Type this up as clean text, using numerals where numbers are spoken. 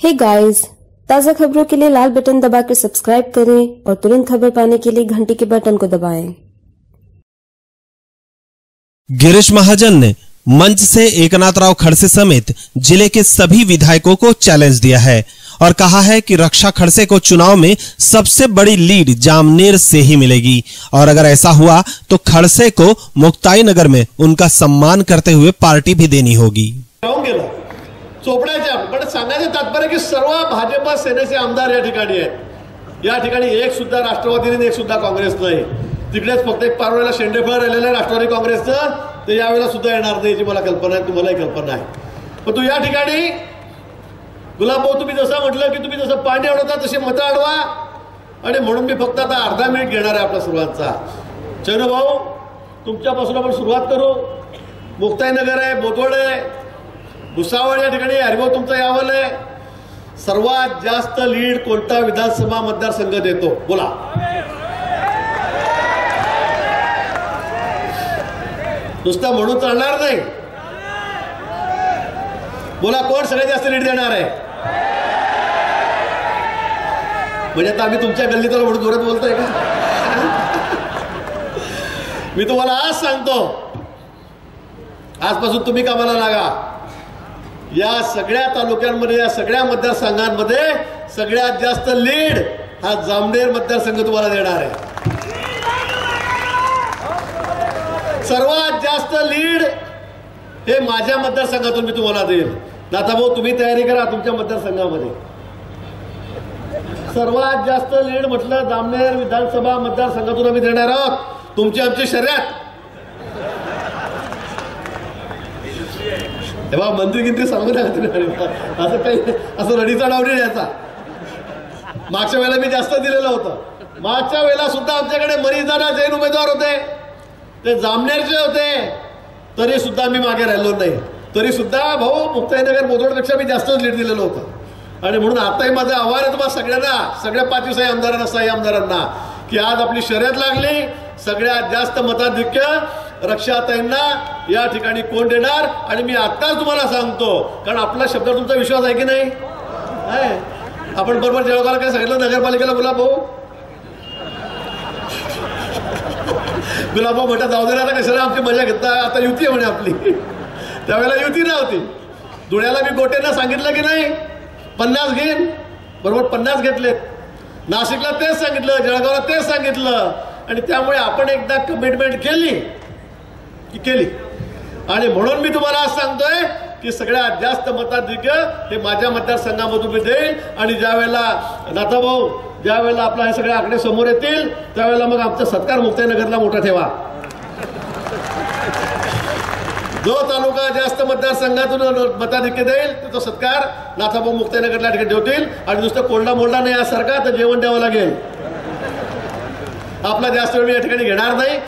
Hey guys, ताज़ा खबरों के लिए लाल बटन दबाकर सब्सक्राइब करें और तुरंत खबर पाने के लिए घंटी के बटन को दबाएं। गिरीश महाजन ने मंच से एकनाथराव खड़से समेत जिले के सभी विधायकों को चैलेंज दिया है और कहा है कि रक्षा खड़से को चुनाव में सबसे बड़ी लीड जामनेर से ही मिलेगी और अगर ऐसा हुआ तो खड़से को मुक्ताई नगर में उनका सम्मान करते हुए पार्टी भी देनी होगी। चोपड्याच्या पण सांगायचं तात्पर्य की सर्व भाजपा सेनेचे आमदार या ठिकाणी आहेत। या ठिकाणी एक सुद्धा राष्ट्रवादी नाही, एक सुद्धा काँग्रेस नाही। तिकडेच फक्त एक पारवेला शेंडेफळ राहिलेलं आहे राष्ट्रवादी काँग्रेसचं, ते यावेळेला सुद्धा येणार नाही याची मला कल्पना आहे, तुम्हालाही कल्पना आहे। पण तू या ठिकाणी गुलाबभाऊ तुम्ही जसं म्हटलं की तुम्ही जसं पाणी अडवता तसे मतं अडवा आणि म्हणून मी फक्त आता अर्धा मिनिट घेणार आहे आपल्या सर्वांचा। चैनभाऊ तुमच्यापासून आपण सुरुवात करू। मुक्ताई नगर आहे, बोतवड आहे, भुसावळ या ठिकाणी हरिभाऊ तुमचं यावल आहे। सर्वात जास्त लीड कोणता विधानसभा मतदारसंघ देतो बोला? नुसतं म्हणून चालणार नाही, बोला कोण सगळ्यात जास्त लीड देणार आहे? म्हणजे आता आम्ही तुमच्या गल्लीत म्हणून जोरात बोलतोय का? मी तुम्हाला आज सांगतो, आजपासून तुम्ही कामाला लागा। या सगळ्या तालुक्यांमध्ये, या सगळ्या मतदारसंघांमध्ये सगळ्यात जास्त लीड हा जामनेर मतदारसंघ तुम्हाला देणार आहे। सर्वात जास्त लीड हे माझ्या मतदारसंघातून मी तुम्हाला देईल। नाथाभाऊ तुम्ही तयारी करा तुमच्या मतदारसंघामध्ये। सर्वात जास्त लीड म्हटलं जामनेर विधानसभा मतदारसंघातून आम्ही देणार आहोत। तुमची आमची शर्यत तेव्हा मंत्री गिंत्री सांगू नका तुम्ही, असं काही असं रडीचा डाव नाही द्यायचा। मागच्या वेळेला मी जास्त दिलेलं होतं, मागच्या वेळेला सुद्धा आमच्याकडे मरीजाना जैन उमेदवार होते, ते जामनेरचे होते, तरी सुद्धा मी मागे राहिलो नाही। तरी सुद्धा भाऊ मुक्ताईनगर बोदवडपेक्षा मी जास्तच लीड दिलेलं होतं। आणि म्हणून आताही माझं आव्हान आहे तुम्हाला सगळ्यांना, सगळ्या 5 स्थायी आमदारांना, स्थायी आमदारांना, की आज आपली शर्यत लागली। सगळ्यात जास्त मताधिक्य रक्षाताईंना या ठिकाणी कोण देणार? आणि मी आत्ताच तुम्हाला सांगतो, कारण आपला शब्दावर तुमचा विश्वास आहे की नाही? आपण बरोबर जळगावला काय सांगितलं नगरपालिकेला? गुलाबभाऊ म्हणतात जाऊ दे आता कशाला आमची मजा घेता, आता युती आहे म्हणे आपली। त्यावेळेला युती नव्हती। धुळ्याला मी गोटेंना सांगितलं की नाही 50 घेईन, बरोबर 50 घेतलेत। नाशिकला तेच सांगितलं, जळगावला तेच सांगितलं, आणि त्यामुळे आपण एकदा कमिटमेंट केली की केली। आणि म्हणून मी तुम्हाला आज सांगतोय की सगळ्यात जास्त मताधिक्य हे माझ्या मतदारसंघामधून मी देईल। आणि ज्यावेळेला नाथाभाऊ ज्यावेळेला आपला हे सगळे आकडे समोर येतील त्यावेळेला मग आमचा सत्कार मुक्ताईनगरला मोठा ठेवा। जो तालुका जास्त मतदारसंघातून मताधिक्य देईल तो सत्कार नाथाभाऊ मुक्ताईनगरला ठेवतील। आणि नुसतं कोल्डा मोल्डा नाही यासारखा तर जेवण द्यावं लागेल। आपला जास्त वेळ मी या ठिकाणी घेणार नाही।